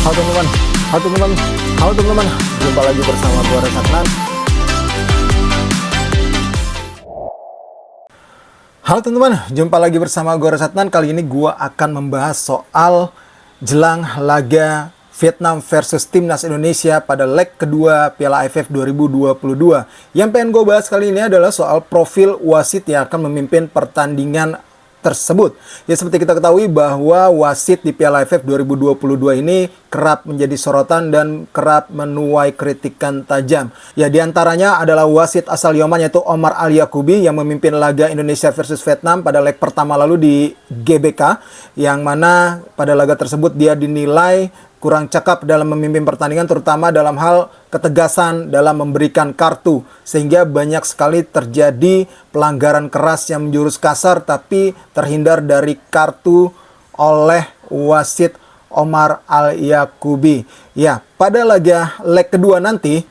Halo teman-teman, halo teman-teman, halo teman-teman. Jumpa lagi bersama gua Resatnan. Halo teman-teman, jumpa lagi bersama gua Resatnan. Kali ini gua akan membahas soal jelang laga Vietnam versus Timnas Indonesia pada leg kedua Piala AFF 2022. Yang pengen gue bahas kali ini adalah soal profil wasit yang akan memimpin pertandingan tersebut. Ya, seperti kita ketahui bahwa wasit di Piala AFF 2022 ini kerap menjadi sorotan dan kerap menuai kritikan tajam. Ya, diantaranya adalah wasit asal Yaman yaitu Omar Al Yacoubi yang memimpin laga Indonesia versus Vietnam pada leg pertama lalu di GBK, yang mana pada laga tersebut dia dinilai kurang cakap dalam memimpin pertandingan, terutama dalam hal ketegasan dalam memberikan kartu, sehingga banyak sekali terjadi pelanggaran keras yang menjurus kasar tapi terhindar dari kartu oleh wasit Omar Al Yacoubi. Ya, pada leg kedua nanti,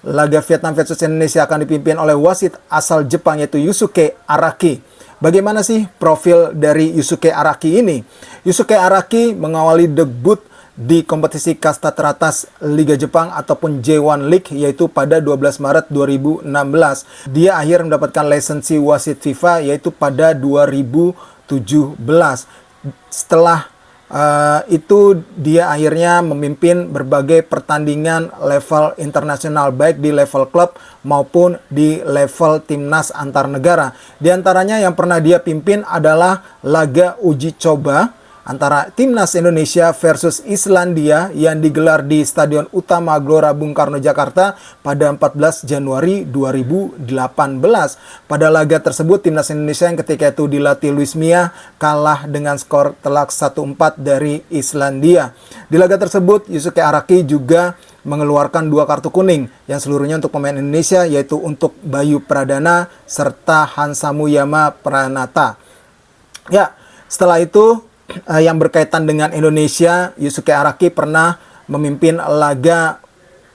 laga Vietnam versus Indonesia akan dipimpin oleh wasit asal Jepang yaitu Yusuke Araki. Bagaimana sih profil dari Yusuke Araki ini? Yusuke Araki mengawali debut di kompetisi kasta teratas Liga Jepang ataupun J1 League yaitu pada 12 Maret 2016. Dia akhir mendapatkan lisensi wasit FIFA yaitu pada 2017. Setelah itu dia akhirnya memimpin berbagai pertandingan level internasional baik di level klub maupun di level timnas antar negara. Di antaranya yang pernah dia pimpin adalah laga uji coba antara Timnas Indonesia versus Islandia yang digelar di Stadion Utama Gelora Bung Karno Jakarta pada 14 Januari 2018. Pada laga tersebut Timnas Indonesia yang ketika itu dilatih Luis Mia kalah dengan skor telak 1-4 dari Islandia. Di laga tersebut Yusuke Araki juga mengeluarkan 2 kartu kuning yang seluruhnya untuk pemain Indonesia, yaitu untuk Bayu Pradana serta Hansamuyama Pranata. Ya, setelah itu yang berkaitan dengan Indonesia, Yusuke Araki pernah memimpin laga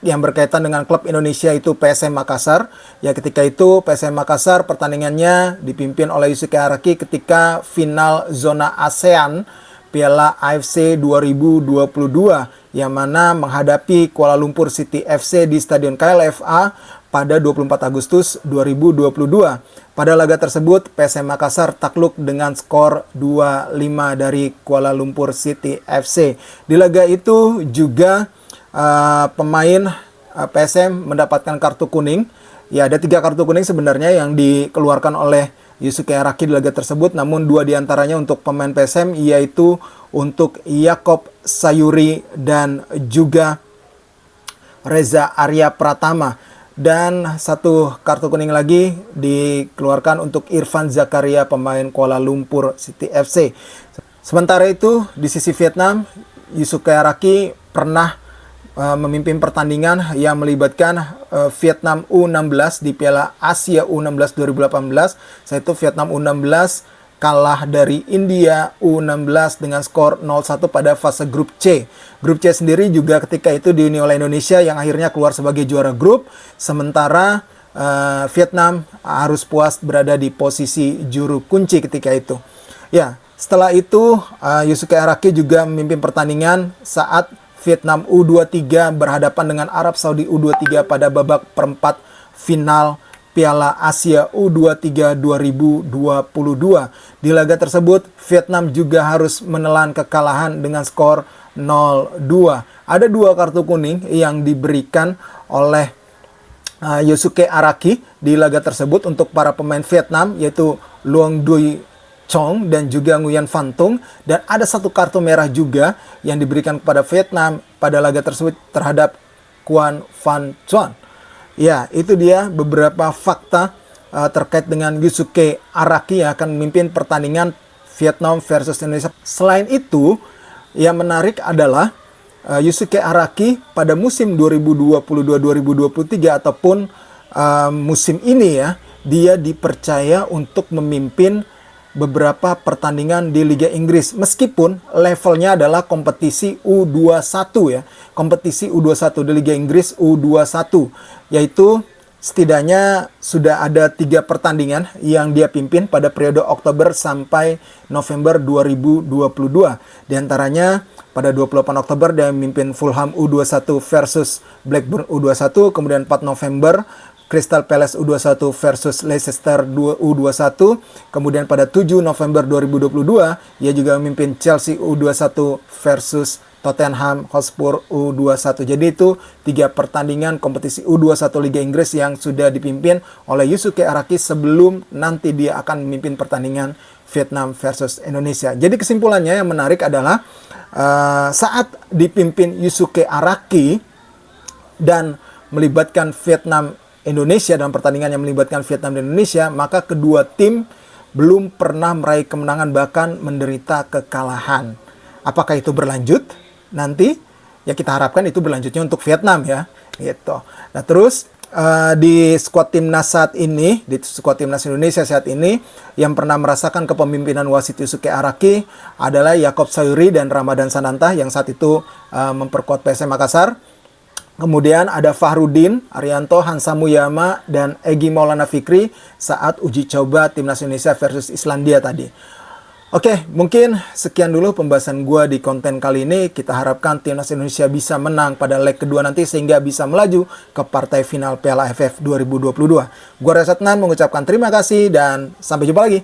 yang berkaitan dengan klub Indonesia itu PSM Makassar. Ya, ketika itu PSM Makassar pertandingannya dipimpin oleh Yusuke Araki ketika final zona ASEAN Piala AFC 2022 yang mana menghadapi Kuala Lumpur City FC di Stadion KLFA pada 24 Agustus 2022. Pada laga tersebut, PSM Makassar takluk dengan skor 2-5 dari Kuala Lumpur City FC. Di laga itu juga pemain PSM mendapatkan kartu kuning. Ya, ada 3 kartu kuning sebenarnya yang dikeluarkan oleh Yusuke Araki di laga tersebut, namun 2 diantaranya untuk pemain PSM, yaitu untuk Yakob Sayuri dan juga Reza Arya Pratama. Dan 1 kartu kuning lagi dikeluarkan untuk Irfan Zakaria, pemain Kuala Lumpur City FC. Sementara itu di sisi Vietnam, Yusuke Araki pernah memimpin pertandingan yang melibatkan Vietnam U16 di Piala Asia U16 2018. Saat itu Vietnam U16 kalah dari India U16 dengan skor 0-1 pada fase grup C. Grup C sendiri juga ketika itu dihuni oleh Indonesia yang akhirnya keluar sebagai juara grup, sementara Vietnam harus puas berada di posisi juru kunci ketika itu. Ya, setelah itu Yusuke Araki juga memimpin pertandingan saat Vietnam U23 berhadapan dengan Arab Saudi U23 pada babak perempat final Piala Asia U23 2022. Di laga tersebut, Vietnam juga harus menelan kekalahan dengan skor 0-2. Ada 2 kartu kuning yang diberikan oleh Yusuke Araki di laga tersebut untuk para pemain Vietnam, yaitu Luong Dui Chong dan juga Nguyen Van Tung, dan ada 1 kartu merah juga yang diberikan kepada Vietnam pada laga tersebut terhadap Quan Van Chuan. Ya, itu dia beberapa fakta terkait dengan Yusuke Araki yang akan memimpin pertandingan Vietnam versus Indonesia. Selain itu, yang menarik adalah Yusuke Araki pada musim 2022-2023 ataupun musim ini ya, dia dipercaya untuk memimpin beberapa pertandingan di Liga Inggris meskipun levelnya adalah kompetisi U21 ya. Kompetisi U21 di Liga Inggris U21, yaitu setidaknya sudah ada 3 pertandingan yang dia pimpin pada periode Oktober sampai November 2022. Di antaranya pada 28 Oktober dia memimpin Fulham U21 versus Blackburn U21, kemudian 4 November Crystal Palace U21 versus Leicester U21, kemudian pada 7 November 2022 ia juga memimpin Chelsea U21 versus Tottenham Hotspur U21. Jadi itu 3 pertandingan kompetisi U21 Liga Inggris yang sudah dipimpin oleh Yusuke Araki sebelum nanti dia akan memimpin pertandingan Vietnam versus Indonesia. Jadi kesimpulannya yang menarik adalah saat dipimpin Yusuke Araki dan melibatkan Vietnam Indonesia dalam pertandingan yang melibatkan Vietnam dan Indonesia, maka kedua tim belum pernah meraih kemenangan, bahkan menderita kekalahan. Apakah itu berlanjut? Nanti ya kita harapkan itu berlanjutnya untuk Vietnam ya, gitu. Nah terus di skuad timnas saat ini, di skuad timnas Indonesia saat ini, yang pernah merasakan kepemimpinan wasit Yusuke Araki adalah Yakob Sayuri dan Ramadan Sananta yang saat itu memperkuat PSM Makassar. Kemudian ada Fahrudin Arianto, Hansa Muyama, dan Egy Maulana Fikri saat uji coba timnas Indonesia versus Islandia tadi. Oke, mungkin sekian dulu pembahasan gue di konten kali ini. Kita harapkan timnas Indonesia bisa menang pada leg kedua nanti sehingga bisa melaju ke partai final Piala AFF 2022. Gue Reza Adnan mengucapkan terima kasih dan sampai jumpa lagi.